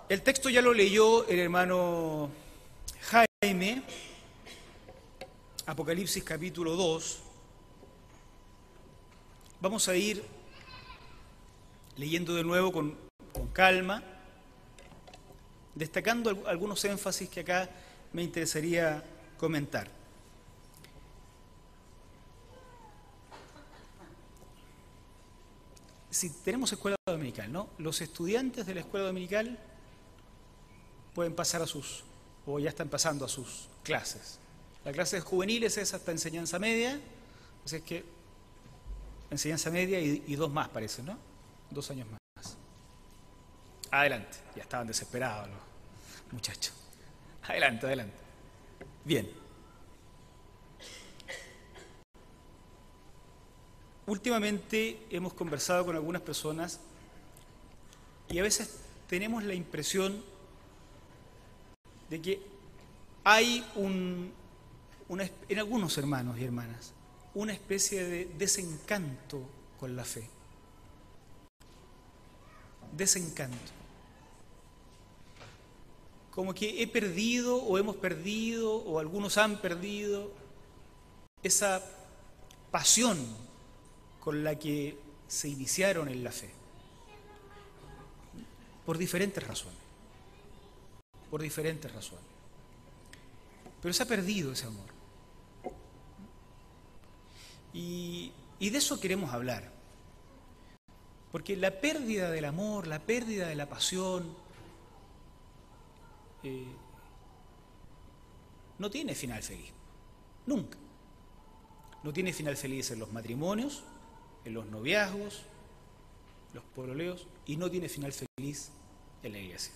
El texto ya lo leyó el hermano Jaime, Apocalipsis capítulo 2. Vamos a ir leyendo de nuevo con calma, destacando algunos énfasis que acá me interesaría comentar. Si tenemos escuela dominical, ¿no? Los estudiantes de la escuela dominical pueden pasar o ya están pasando a sus clases. La clase juveniles es hasta enseñanza media, así es que enseñanza media y 2 más parece, ¿no? 2 años más. Adelante, ya estaban desesperados los muchachos. Adelante. Bien. Últimamente hemos conversado con algunas personas y a veces tenemos la impresión de que hay en algunos hermanos y hermanas una especie de desencanto con la fe. Desencanto. Como que he perdido o hemos perdido o algunos han perdido esa pasión con la que se iniciaron en la fe. Por diferentes razones. Pero se ha perdido ese amor. Y de eso queremos hablar. Porque la pérdida del amor, la pérdida de la pasión, no tiene final feliz. Nunca. No tiene final feliz en los matrimonios, en los noviazgos, los pololeos, y no tiene final feliz en la iglesia.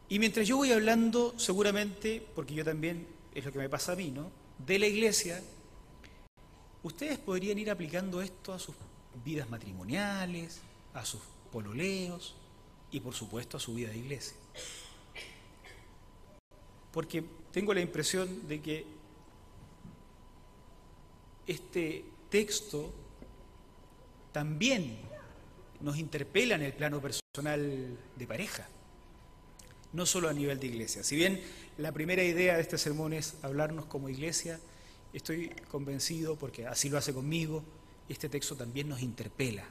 Y mientras yo voy hablando, seguramente, porque yo también, es lo que me pasa a mí, ¿no?, de la iglesia, ustedes podrían ir aplicando esto a sus vidas matrimoniales, a sus pololeos y, por supuesto, a su vida de iglesia. Porque tengo la impresión de que este texto también nos interpela en el plano personal de pareja, no solo a nivel de iglesia. Si bien la primera idea de este sermón es hablarnos como iglesia, estoy convencido, porque así lo hace conmigo, este texto también nos interpela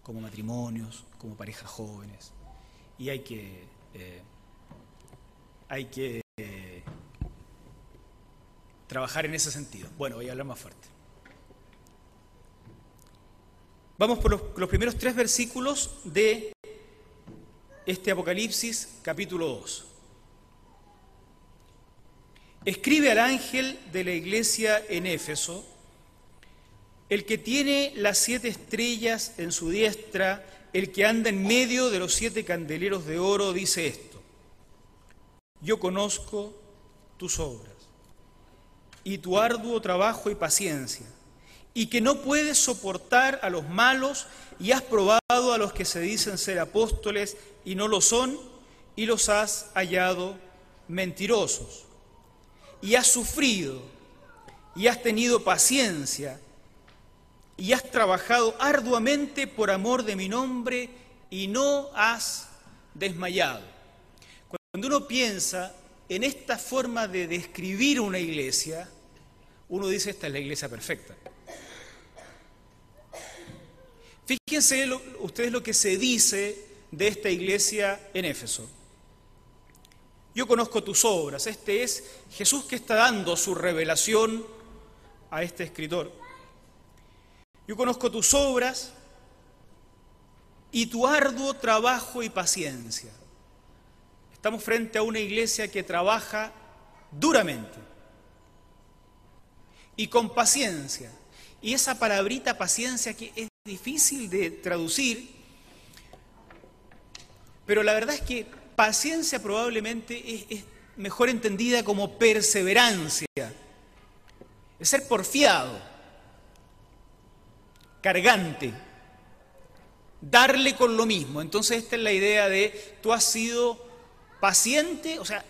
como matrimonios, como parejas jóvenes, y hay que trabajar en ese sentido. Bueno, voy a hablar más fuerte. Vamos por los primeros 3 versículos de este Apocalipsis, capítulo 2. Escribe al ángel de la iglesia en Éfeso, el que tiene las 7 estrellas en su diestra, el que anda en medio de los 7 candeleros de oro, dice esto: yo conozco tus obras y tu arduo trabajo y paciencia, y que no puedes soportar a los malos, y has probado a los que se dicen ser apóstoles y no lo son, y los has hallado mentirosos. Y has sufrido, y has tenido paciencia, y has trabajado arduamente por amor de mi nombre, y no has desmayado. Cuando uno piensa en esta forma de describir una iglesia, uno dice: esta es la iglesia perfecta. Fíjense ustedes lo que se dice de esta iglesia en Éfeso. Yo conozco tus obras. Este es Jesús que está dando su revelación a este escritor. Yo conozco tus obras y tu arduo trabajo y paciencia. Estamos frente a una iglesia que trabaja duramente y con paciencia. Y esa palabrita paciencia que es difícil de traducir, pero la verdad es que paciencia probablemente es mejor entendida como perseverancia, es ser porfiado, cargante, darle con lo mismo. Entonces esta es la idea de: tú has sido paciente, o sea,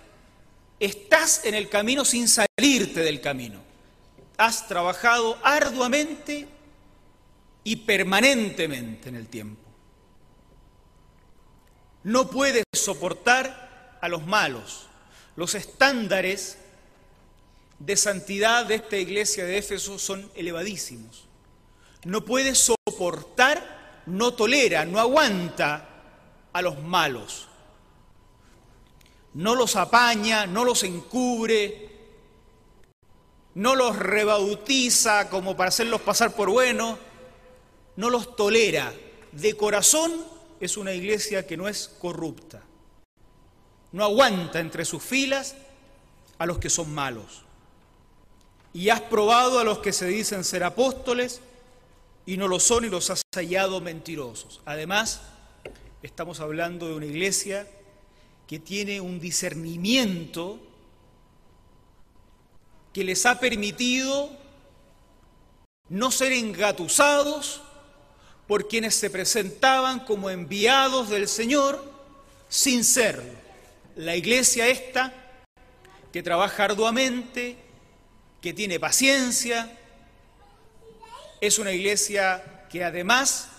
estás en el camino sin salirte del camino, has trabajado arduamente y permanentemente en el tiempo. no puede soportar a los malos. Los estándares de santidad de esta iglesia de Éfeso son elevadísimos. No puede soportar, no tolera, no aguanta a los malos. No los apaña, no los encubre, no los rebautiza como para hacerlos pasar por buenos, no los tolera. De corazón es una iglesia que no es corrupta. No aguanta entre sus filas a los que son malos. Y has probado a los que se dicen ser apóstoles y no lo son y los has hallado mentirosos. Además, estamos hablando de una iglesia que tiene un discernimiento que les ha permitido no ser engatusados por quienes se presentaban como enviados del Señor sin serlo. La iglesia esta, que trabaja arduamente, que tiene paciencia, es una iglesia que además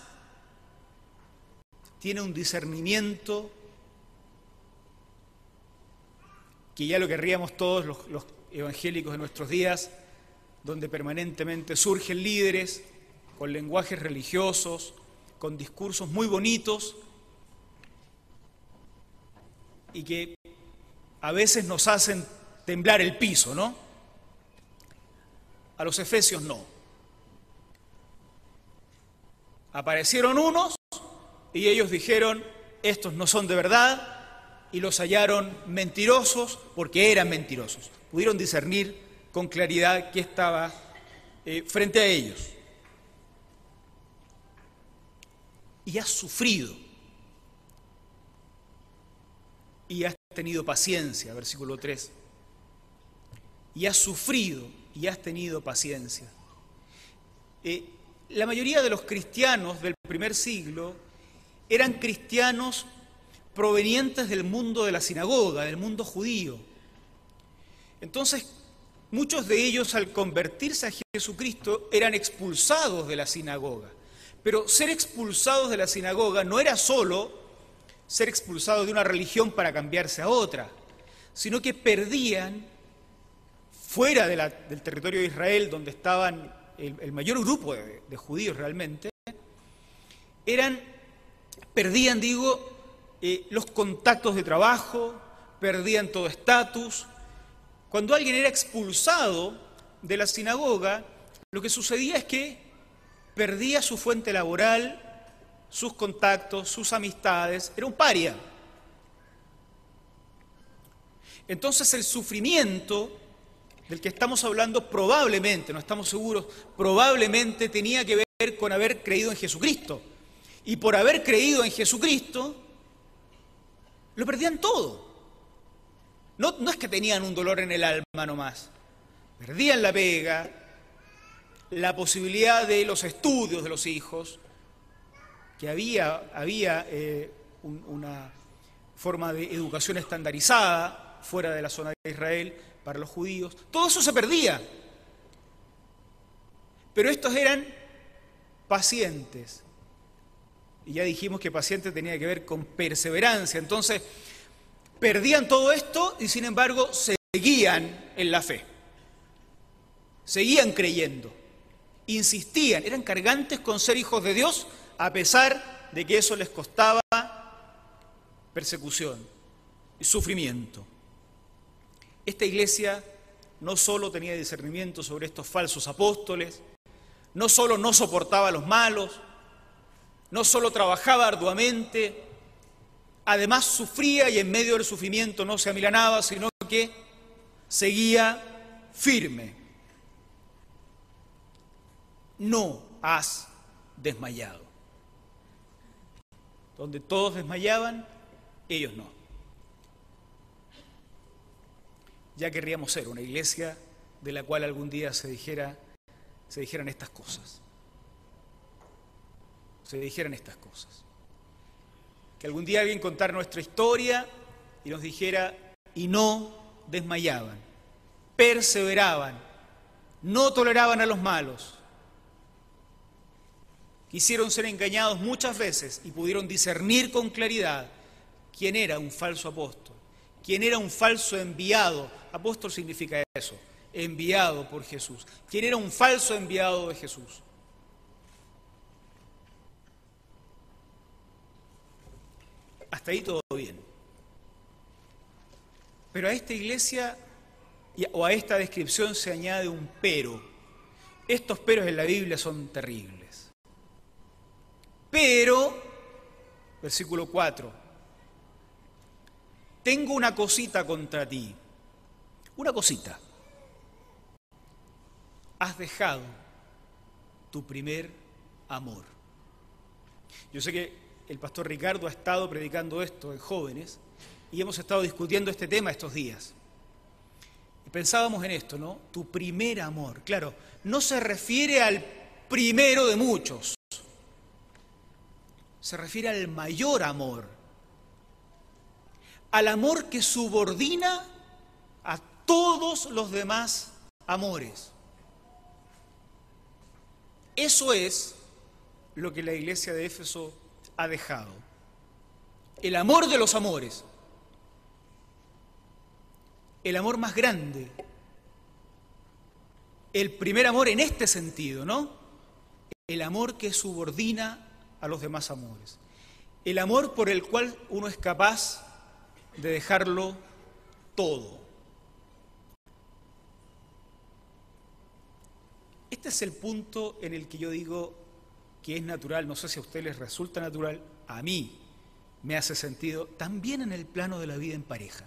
tiene un discernimiento que ya lo querríamos todos los evangélicos de nuestros días, donde permanentemente surgen líderes con lenguajes religiosos, con discursos muy bonitos y que a veces nos hacen temblar el piso, ¿no? A los efesios no. Aparecieron unos y ellos dijeron, estos no son de verdad, y los hallaron mentirosos porque eran mentirosos. Pudieron discernir con claridad qué estaba frente a ellos. Y has sufrido. Y has tenido paciencia, versículo 3. Y has sufrido y has tenido paciencia. La mayoría de los cristianos del primer siglo eran cristianos provenientes del mundo de la sinagoga, del mundo judío. Entonces, muchos de ellos al convertirse a Jesucristo eran expulsados de la sinagoga. Pero ser expulsados de la sinagoga no era solo ser expulsados de una religión para cambiarse a otra, sino que perdían, fuera del territorio de Israel, donde estaban el mayor grupo de judíos realmente, perdían, los contactos de trabajo, perdían todo estatus. Cuando alguien era expulsado de la sinagoga, lo que sucedía es que perdía su fuente laboral, sus contactos, sus amistades, era un paria. Entonces el sufrimiento del que estamos hablando probablemente, no estamos seguros, probablemente tenía que ver con haber creído en Jesucristo. Y por haber creído en Jesucristo, lo perdían todo. No es que tenían un dolor en el alma nomás. Perdían la pega, la posibilidad de los estudios de los hijos, que había una forma de educación estandarizada fuera de la zona de Israel para los judíos. Todo eso se perdía. Pero estos eran pacientes. Y ya dijimos que paciente tenía que ver con perseverancia. Entonces, perdían todo esto y sin embargo seguían en la fe. Seguían creyendo. Insistían, eran cargantes con ser hijos de Dios, a pesar de que eso les costaba persecución y sufrimiento. Esta iglesia no solo tenía discernimiento sobre estos falsos apóstoles, no solo no soportaba a los malos, no solo trabajaba arduamente, además sufría y en medio del sufrimiento no se amilanaba, sino que seguía firme. No has desmayado. Donde todos desmayaban, ellos no. Ya querríamos ser una iglesia de la cual algún día se dijeran estas cosas. Se dijeran estas cosas. Que algún día alguien contara nuestra historia y nos dijera, y no desmayaban, perseveraban, no toleraban a los malos. Quisieron ser engañados muchas veces y pudieron discernir con claridad quién era un falso apóstol, quién era un falso enviado. Apóstol significa eso, enviado por Jesús. ¿Quién era un falso enviado de Jesús? Hasta ahí todo bien. Pero a esta iglesia o a esta descripción se añade un pero. Estos peros en la Biblia son terribles. Pero, versículo 4, tengo una cosita contra ti. Una cosita. Has dejado tu primer amor. Yo sé que el pastor Ricardo ha estado predicando esto en jóvenes y hemos estado discutiendo este tema estos días. Y pensábamos en esto, ¿no? Tu primer amor. Claro, no se refiere al primero de muchos. Se refiere al mayor amor. Al amor que subordina a todos los demás amores. Eso es lo que la iglesia de Éfeso ha dejado. El amor de los amores. El amor más grande. El primer amor en este sentido, ¿no? El amor que subordina a los demás amores. El amor por el cual uno es capaz de dejarlo todo. Este es el punto en el que yo digo que es natural, no sé si a ustedes les resulta natural, a mí me hace sentido, también en el plano de la vida en pareja.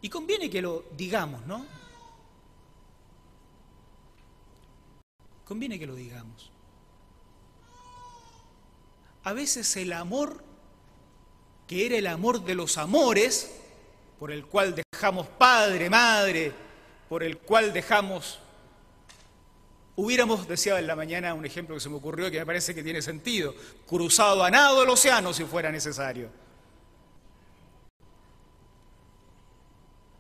Y conviene que lo digamos, ¿no? Conviene que lo digamos. A veces el amor, que era el amor de los amores, por el cual dejamos padre, madre, por el cual dejamos... Hubiéramos, decía en la mañana un ejemplo que se me ocurrió que me parece que tiene sentido, cruzado a nado el océano si fuera necesario.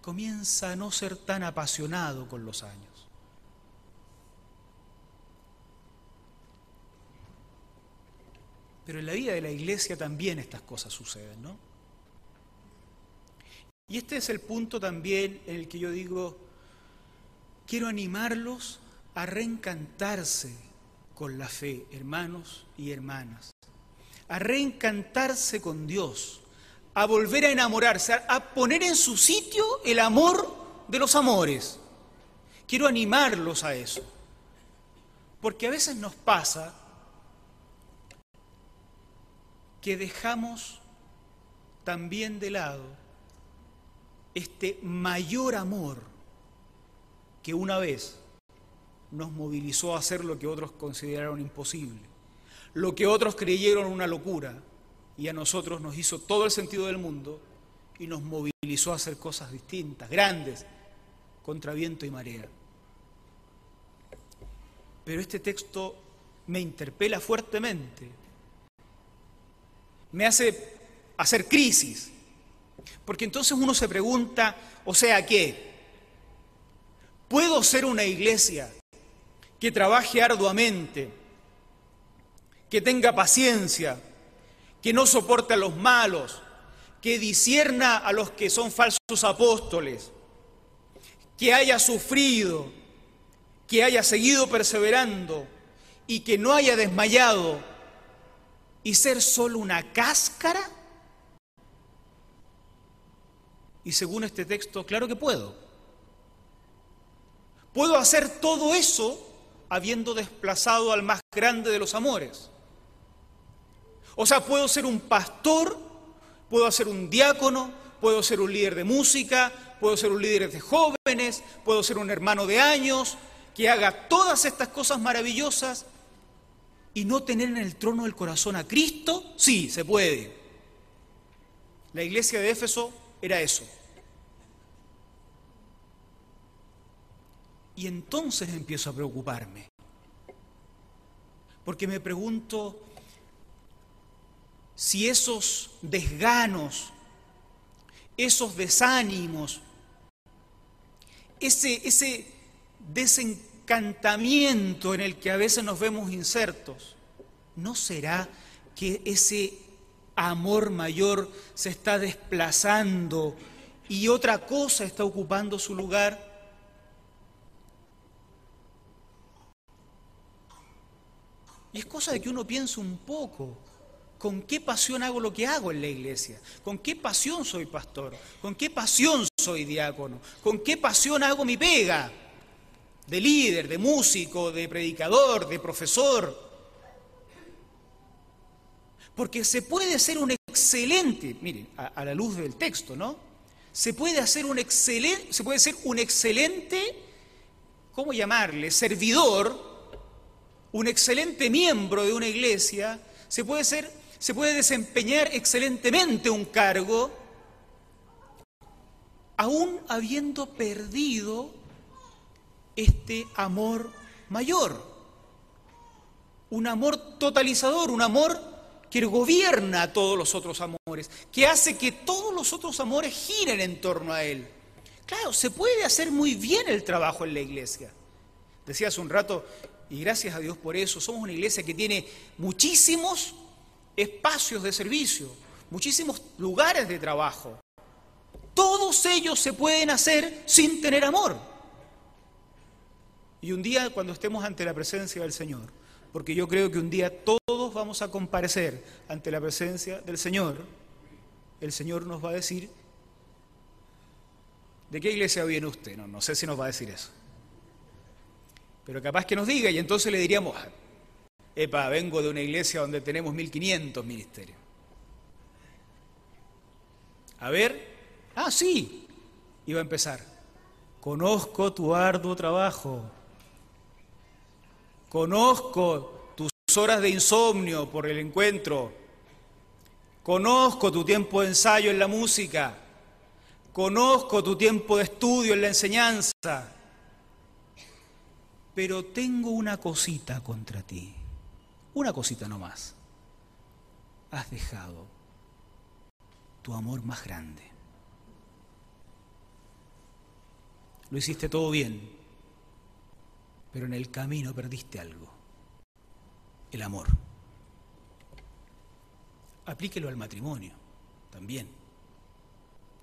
Comienza a no ser tan apasionado con los años. Pero en la vida de la iglesia también estas cosas suceden, ¿no? Y este es el punto también en el que yo digo, quiero animarlos a reencantarse con la fe, hermanos y hermanas, a reencantarse con Dios, a volver a enamorarse, a poner en su sitio el amor de los amores. Quiero animarlos a eso, porque a veces nos pasa que dejamos también de lado este mayor amor que una vez nos movilizó a hacer lo que otros consideraron imposible, lo que otros creyeron una locura, y a nosotros nos hizo todo el sentido del mundo y nos movilizó a hacer cosas distintas, grandes, contra viento y marea. Pero este texto me interpela fuertemente, me hace hacer crisis, porque entonces uno se pregunta, o sea, ¿qué? ¿Puedo ser una iglesia que trabaje arduamente, que tenga paciencia, que no soporte a los malos, que discierna a los que son falsos apóstoles, que haya sufrido, que haya seguido perseverando y que no haya desmayado y ser solo una cáscara? Y según este texto, claro que puedo. Puedo hacer todo eso habiendo desplazado al más grande de los amores. O sea, puedo ser un pastor, puedo ser un diácono, puedo ser un líder de música, puedo ser un líder de jóvenes, puedo ser un hermano de años, que haga todas estas cosas maravillosas y no tener en el trono del corazón a Cristo. Sí, se puede. La iglesia de Éfeso era eso. Y entonces empiezo a preocuparme, porque me pregunto si esos desganos, esos desánimos, ese desencantamiento en el que a veces nos vemos insertos, ¿no será que ese amor mayor se está desplazando y otra cosa está ocupando su lugar? Y es cosa de que uno piense un poco, ¿con qué pasión hago lo que hago en la iglesia? ¿Con qué pasión soy pastor? ¿Con qué pasión soy diácono? ¿Con qué pasión hago mi pega? De líder, de músico, de predicador, de profesor. Porque se puede ser un excelente, miren, a la luz del texto, ¿no? Se puede ser un excelente, ¿cómo llamarle? Servidor, un excelente miembro de una iglesia, se puede desempeñar excelentemente un cargo, aún habiendo perdido este amor mayor, un amor totalizador, un amor que gobierna a todos los otros amores, que hace que todos los otros amores giren en torno a él. Claro, se puede hacer muy bien el trabajo en la iglesia. Decía hace un rato, y gracias a Dios por eso, somos una iglesia que tiene muchísimos espacios de servicio, muchísimos lugares de trabajo. Todos ellos se pueden hacer sin tener amor. Y un día cuando estemos ante la presencia del Señor, porque yo creo que un día todos vamos a comparecer ante la presencia del Señor, el Señor nos va a decir, ¿de qué iglesia viene usted? No sé si nos va a decir eso. Pero capaz que nos diga, y entonces le diríamos, epa, vengo de una iglesia donde tenemos 1500 ministerios. A ver, sí, iba a empezar. Conozco tu arduo trabajo. Conozco tus horas de insomnio por el encuentro. Conozco tu tiempo de ensayo en la música. Conozco tu tiempo de estudio en la enseñanza. Pero tengo una cosita contra ti. Una cosita nomás. Has dejado tu amor más grande. Lo hiciste todo bien, pero en el camino perdiste algo. El amor. Aplíquelo al matrimonio también.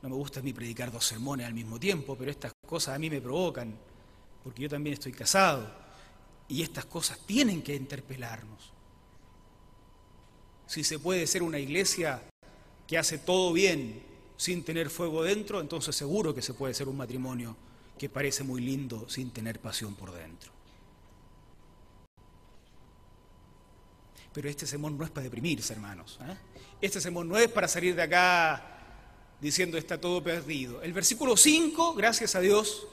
No me gusta a mí predicar 2 sermones al mismo tiempo, pero estas cosas a mí me provocan, porque yo también estoy casado, y estas cosas tienen que interpelarnos. Si se puede ser una iglesia que hace todo bien sin tener fuego dentro, entonces seguro que se puede ser un matrimonio que parece muy lindo sin tener pasión por dentro. Pero este sermón no es para deprimirse, hermanos. Este sermón no es para salir de acá diciendo está todo perdido. El versículo 5, gracias a Dios,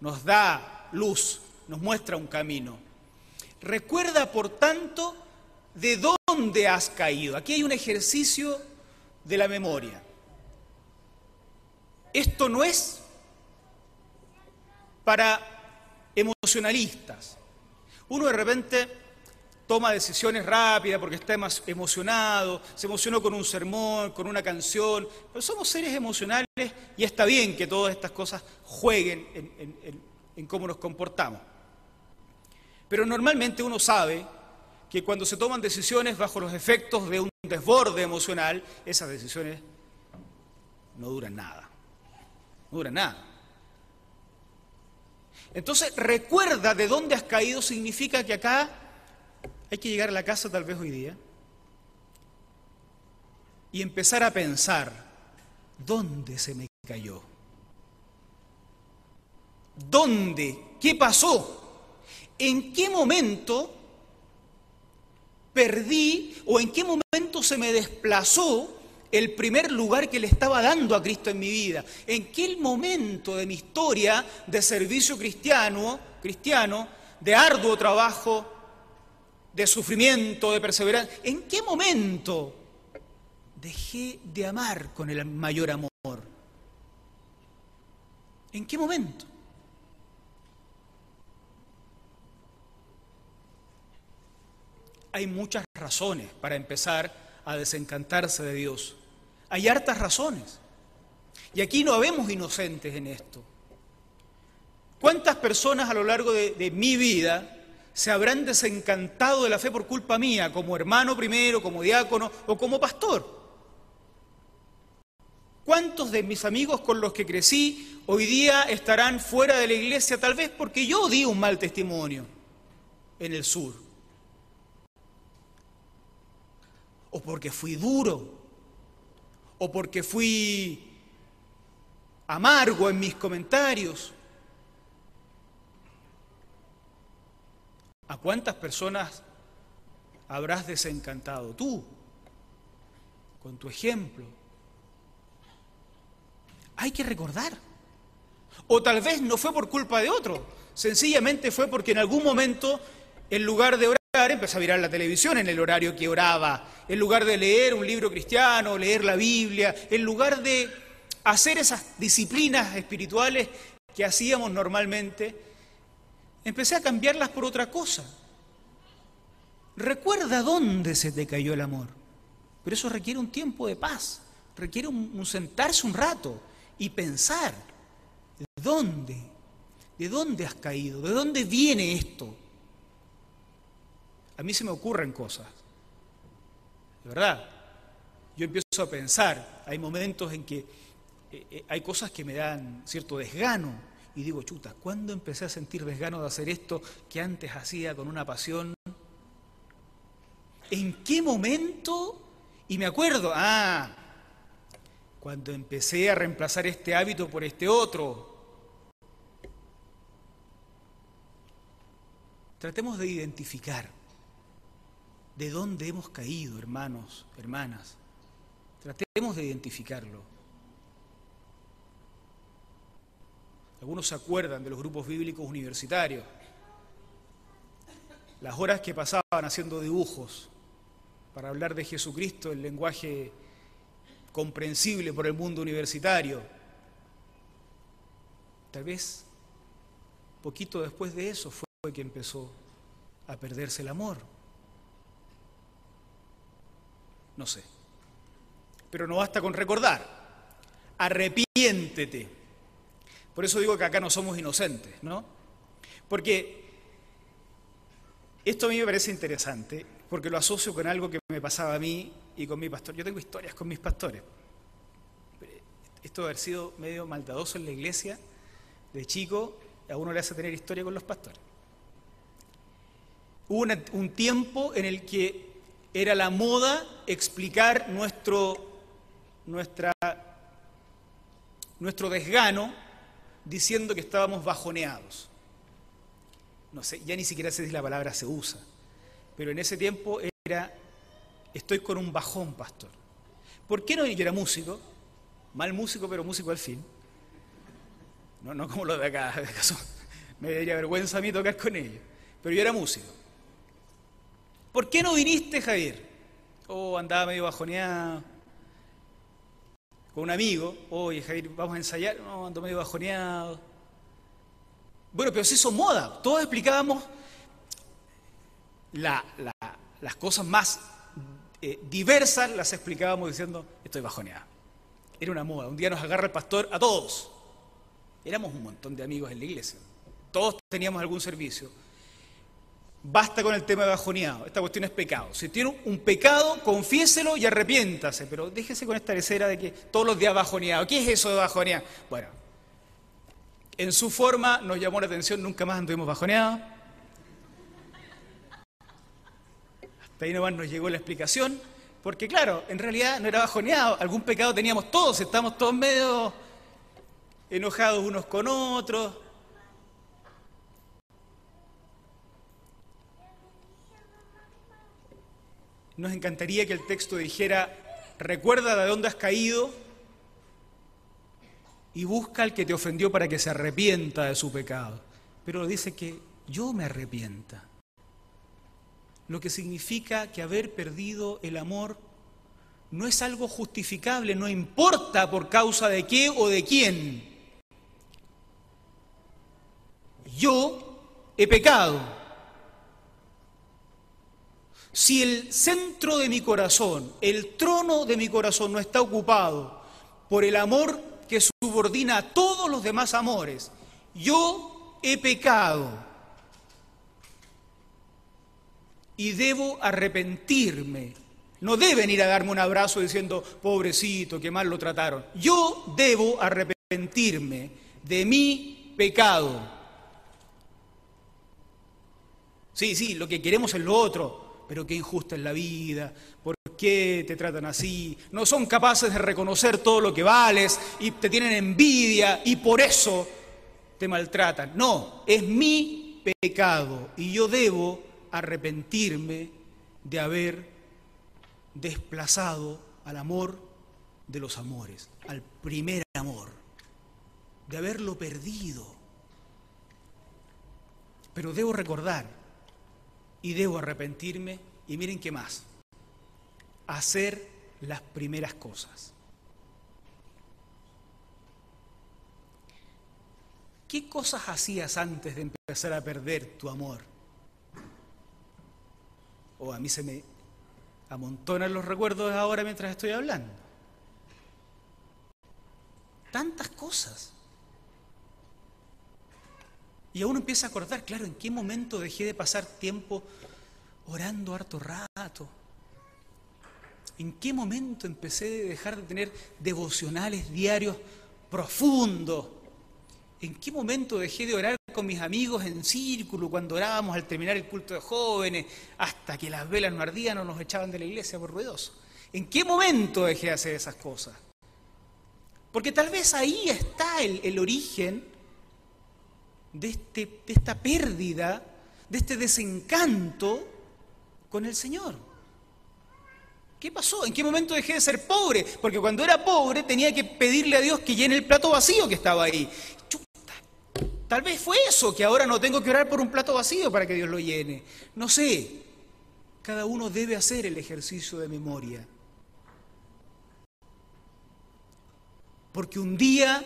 nos da luz, nos muestra un camino. Recuerda, por tanto, de dónde has caído. Aquí hay un ejercicio de la memoria. Esto no es para emocionalistas. Uno de repente toma decisiones rápidas porque está emocionado, se emocionó con un sermón, con una canción, pero somos seres emocionales y está bien que todas estas cosas jueguen en cómo nos comportamos. Pero normalmente uno sabe que cuando se toman decisiones bajo los efectos de un desborde emocional, esas decisiones no duran nada. No duran nada. Entonces, recuerda de dónde has caído significa que acá hay que llegar a la casa tal vez hoy día y empezar a pensar, ¿dónde se me cayó? ¿Dónde? ¿Qué pasó? ¿En qué momento perdí o en qué momento se me desplazó el primer lugar que le estaba dando a Cristo en mi vida? ¿En qué momento de mi historia de servicio cristiano, de arduo trabajo, de sufrimiento, de perseverancia, en qué momento dejé de amar con el mayor amor? ¿En qué momento? Hay muchas razones para empezar a desencantarse de Dios. Hay hartas razones. Y aquí no habemos inocentes en esto. ¿Cuántas personas a lo largo de mi vida se habrán desencantado de la fe por culpa mía, como hermano primero, como diácono o como pastor? ¿Cuántos de mis amigos con los que crecí hoy día estarán fuera de la iglesia, tal vez porque yo di un mal testimonio en el sur? O porque fui duro, o porque fui amargo en mis comentarios. ¿A cuántas personas habrás desencantado tú con tu ejemplo? Hay que recordar. O tal vez no fue por culpa de otro, sencillamente fue porque en algún momento, en lugar de orar, empecé a mirar la televisión en el horario que oraba, en lugar de leer un libro cristiano, leer la Biblia, en lugar de hacer esas disciplinas espirituales que hacíamos normalmente, empecé a cambiarlas por otra cosa. Recuerda dónde se te cayó el amor, pero eso requiere un tiempo de paz, requiere un sentarse un rato y pensar, ¿de dónde has caído? ¿De dónde viene esto? A mí se me ocurren cosas, de verdad. Yo empiezo a pensar, hay momentos en que hay cosas que me dan cierto desgano y digo, chuta, ¿cuándo empecé a sentir desgano de hacer esto que antes hacía con una pasión? ¿En qué momento? Y me acuerdo, cuando empecé a reemplazar este hábito por este otro. Tratemos de identificar de dónde hemos caído, hermanos, hermanas. Tratemos de identificarlo. Algunos se acuerdan de los grupos bíblicos universitarios, las horas que pasaban haciendo dibujos para hablar de Jesucristo en lenguaje comprensible por el mundo universitario. Tal vez poquito después de eso fue que empezó a perderse el amor. No sé. Pero no basta con recordar. Arrepiéntete. Por eso digo que acá no somos inocentes, ¿no? Porque esto a mí me parece interesante, porque lo asocio con algo que me pasaba a mí y con mi pastor. Yo tengo historias con mis pastores. Esto de haber sido medio maldadoso en la iglesia, de chico, a uno le hace tener historia con los pastores. Hubo un tiempo en el que era la moda explicar nuestro desgano diciendo que estábamos bajoneados. No sé, ya ni siquiera sé si la palabra se usa, pero en ese tiempo era, estoy con un bajón, pastor. ¿Por qué no? Yo era músico, mal músico, pero músico al fin. No como los de acá, acaso me daría vergüenza a mí tocar con ellos, pero yo era músico. ¿Por qué no viniste, Javier? Andaba medio bajoneado. Con un amigo, oye, Javier, vamos a ensayar. No, ando medio bajoneado. Bueno, pero se hizo moda. Todos explicábamos las cosas más diversas, las explicábamos diciendo, estoy bajoneado. Era una moda. Un día nos agarra el pastor a todos. Éramos un montón de amigos en la iglesia. Todos teníamos algún servicio. Basta con el tema de bajoneado. Esta cuestión es pecado. Si tiene un pecado, confiéselo y arrepiéntase. Pero déjese con esta lecera de que todos los días bajoneado. ¿Qué es eso de bajoneado? Bueno, en su forma nos llamó la atención, nunca más anduvimos bajoneados. Hasta ahí nomás nos llegó la explicación. Porque claro, en realidad no era bajoneado. Algún pecado teníamos todos. Estamos todos medio enojados unos con otros. Nos encantaría que el texto dijera, recuerda de dónde has caído y busca al que te ofendió para que se arrepienta de su pecado. Pero dice que yo me arrepienta. Lo que significa que haber perdido el amor no es algo justificable, no importa por causa de qué o de quién. Yo he pecado. Si el centro de mi corazón, el trono de mi corazón no está ocupado por el amor que subordina a todos los demás amores, yo he pecado y debo arrepentirme No deben ir a darme un abrazo diciendo, pobrecito, qué mal lo trataron. Yo debo arrepentirme de mi pecado. Sí, lo que queremos es lo otro, pero qué injusta es la vida, ¿por qué te tratan así? No son capaces de reconocer todo lo que vales y te tienen envidia y por eso te maltratan. No, es mi pecado y yo debo arrepentirme de haber desplazado al amor de los amores, al primer amor, de haberlo perdido. Pero debo recordar y debo arrepentirme y miren qué más, hacer las primeras cosas. ¿Qué cosas hacías antes de empezar a perder tu amor? O a mí se me amontonan los recuerdos ahora mientras estoy hablando. Tantas cosas. Y a uno empieza a acordar, claro, en qué momento dejé de pasar tiempo orando harto rato. ¿En qué momento empecé a dejar de tener devocionales diarios profundos? ¿En qué momento dejé de orar con mis amigos en círculo cuando orábamos al terminar el culto de jóvenes hasta que las velas no ardían o nos echaban de la iglesia por ruidoso? ¿En qué momento dejé de hacer esas cosas? Porque tal vez ahí está el origen de esta pérdida, de este desencanto con el Señor. ¿Qué pasó? ¿En qué momento dejé de ser pobre? Porque cuando era pobre tenía que pedirle a Dios que llene el plato vacío que estaba ahí. Tal vez fue eso, que ahora no tengo que orar por un plato vacío para que Dios lo llene. No sé. Cada uno debe hacer el ejercicio de memoria. Porque un día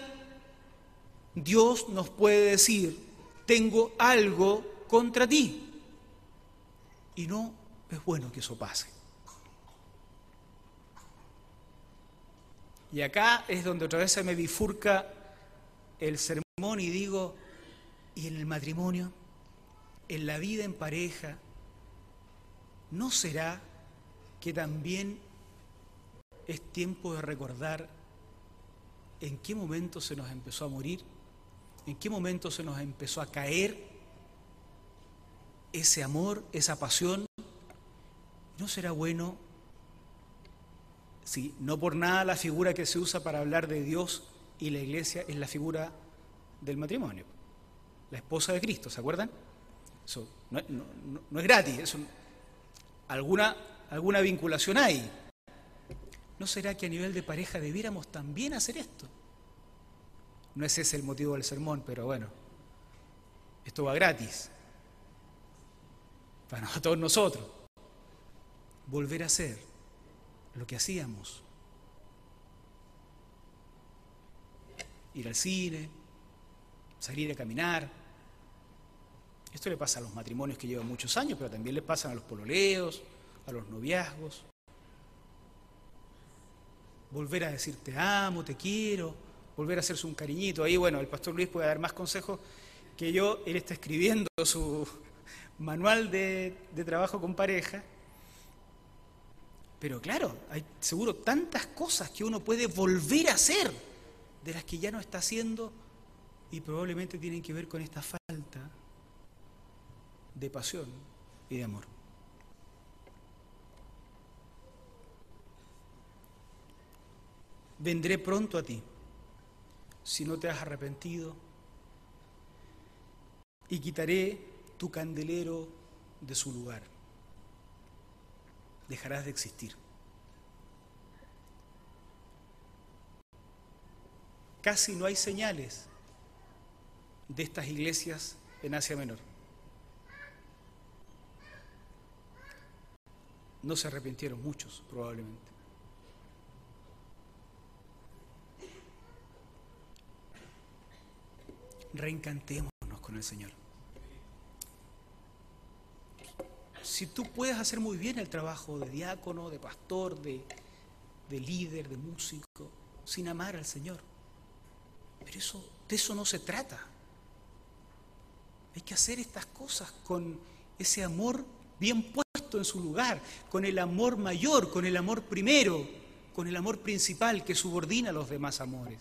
Dios nos puede decir, tengo algo contra ti. Y no es bueno que eso pase. Y acá es donde otra vez se me bifurca el sermón y digo, ¿y en el matrimonio? ¿En la vida en pareja? ¿No será que también es tiempo de recordar en qué momento se nos empezó a morir? ¿En qué momento se nos empezó a caer ese amor, esa pasión? ¿No será bueno? Sí, no por nada la figura que se usa para hablar de Dios y la iglesia es la figura del matrimonio. La esposa de Cristo, ¿se acuerdan? Eso no es gratis, eso, alguna vinculación hay. ¿No será que a nivel de pareja debiéramos también hacer esto? No es ese el motivo del sermón, pero bueno, esto va gratis. Para todos nosotros. Volver a hacer lo que hacíamos. Ir al cine, salir a caminar. Esto le pasa a los matrimonios que llevan muchos años, pero también le pasan a los pololeos, a los noviazgos. Volver a decir te amo, te quiero, volver a hacerse un cariñito. Ahí, bueno, el pastor Luis puede dar más consejos que yo. Él está escribiendo su manual de trabajo con pareja. Pero claro, hay seguro tantas cosas que uno puede volver a hacer de las que ya no está haciendo y probablemente tienen que ver con esta falta de pasión y de amor. Vendré pronto a ti si no te has arrepentido y quitaré tu candelero de su lugar. Dejarás de existir. Casi no hay señales de estas iglesias en Asia Menor. No se arrepintieron muchos, probablemente. Reencantémonos con el Señor. Si tú puedes hacer muy bien el trabajo de diácono, de pastor, de líder, de músico, sin amar al Señor. Pero de eso no se trata. Hay que hacer estas cosas con ese amor bien puesto puesto en su lugar, con el amor mayor, con el amor primero, con el amor principal que subordina a los demás amores.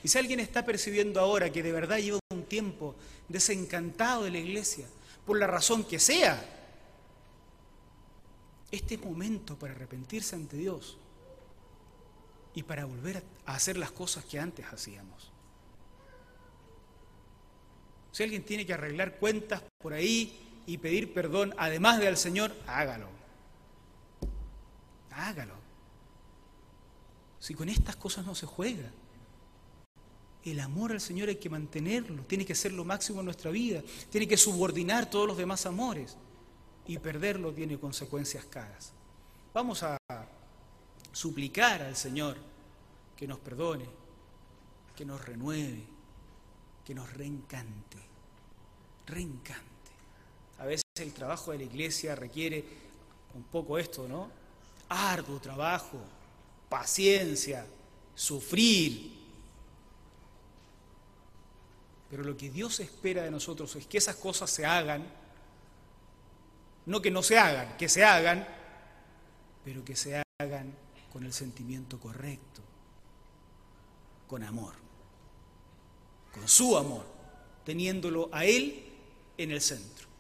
Y si alguien está percibiendo ahora que de verdad lleva un tiempo desencantado de la iglesia, por la razón que sea, este es momento para arrepentirse ante Dios y para volver a hacer las cosas que antes hacíamos. Si alguien tiene que arreglar cuentas por ahí y pedir perdón, además de al Señor, hágalo. Hágalo. Si con estas cosas no se juega. El amor al Señor hay que mantenerlo, tiene que ser lo máximo en nuestra vida, tiene que subordinar todos los demás amores, y perderlo tiene consecuencias caras. Vamos a suplicar al Señor que nos perdone, que nos renueve, que nos reencante. A veces el trabajo de la iglesia requiere un poco esto, ¿no? Arduo trabajo, paciencia, sufrir. Pero lo que Dios espera de nosotros es que esas cosas se hagan, no que no se hagan, que se hagan, pero que se hagan con el sentimiento correcto, con amor, con su amor, teniéndolo a Él en el centro.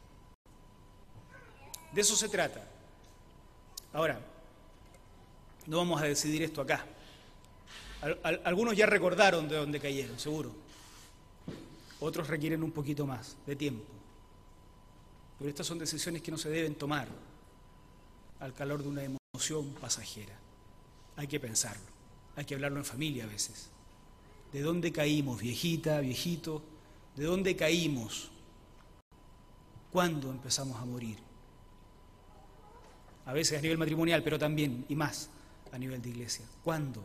De eso se trata. Ahora, no vamos a decidir esto acá. Algunos ya recordaron de dónde cayeron, seguro. Otros requieren un poquito más de tiempo. Pero estas son decisiones que no se deben tomar al calor de una emoción pasajera. Hay que pensarlo, hay que hablarlo en familia a veces. ¿De dónde caímos, viejita, viejito? ¿De dónde caímos? ¿Cuándo empezamos a morir? A veces a nivel matrimonial, pero también, y más, a nivel de iglesia. ¿Cuándo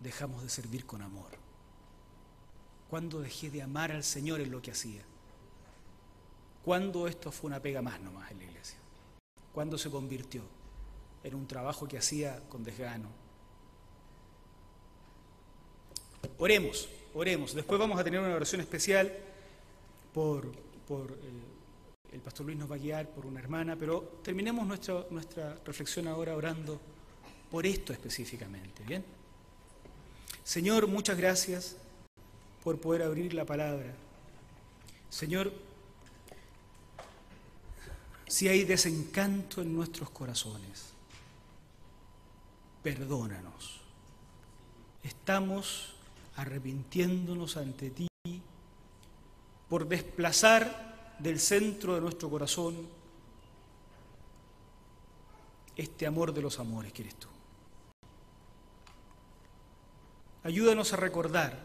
dejamos de servir con amor? ¿Cuándo dejé de amar al Señor en lo que hacía? ¿Cuándo esto fue una pega más nomás en la iglesia? ¿Cuándo se convirtió en un trabajo que hacía con desgano? Oremos. Después vamos a tener una oración especial por el pastor Luis nos va a guiar, por una hermana, pero terminemos nuestra reflexión ahora orando por esto específicamente, ¿bien? Señor, muchas gracias por poder abrir la palabra. Señor, si hay desencanto en nuestros corazones, perdónanos. Estamos arrepintiéndonos ante ti por desplazar del centro de nuestro corazón este amor de los amores que eres tú. Ayúdanos a recordar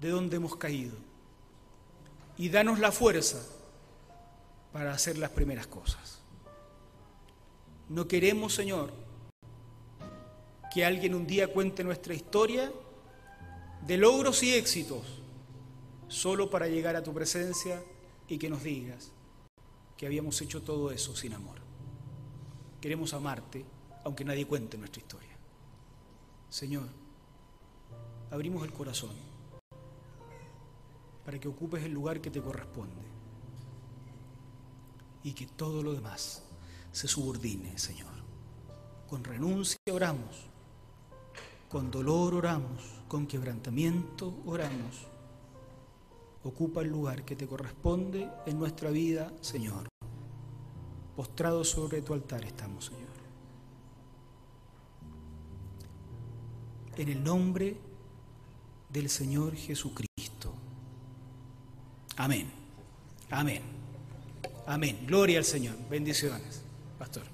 de dónde hemos caído y danos la fuerza para hacer las primeras cosas. No queremos, Señor, que alguien un día cuente nuestra historia de logros y éxitos solo para llegar a tu presencia y que nos digas que habíamos hecho todo eso sin amor. Queremos amarte, aunque nadie cuente nuestra historia. Señor, abrimos el corazón para que ocupes el lugar que te corresponde y que todo lo demás se subordine, Señor. Con renuncia oramos, con dolor oramos, con quebrantamiento oramos. Ocupa el lugar que te corresponde en nuestra vida, Señor. Postrados sobre tu altar estamos, Señor. En el nombre del Señor Jesucristo. Amén. Amén. Amén. Gloria al Señor. Bendiciones, pastor.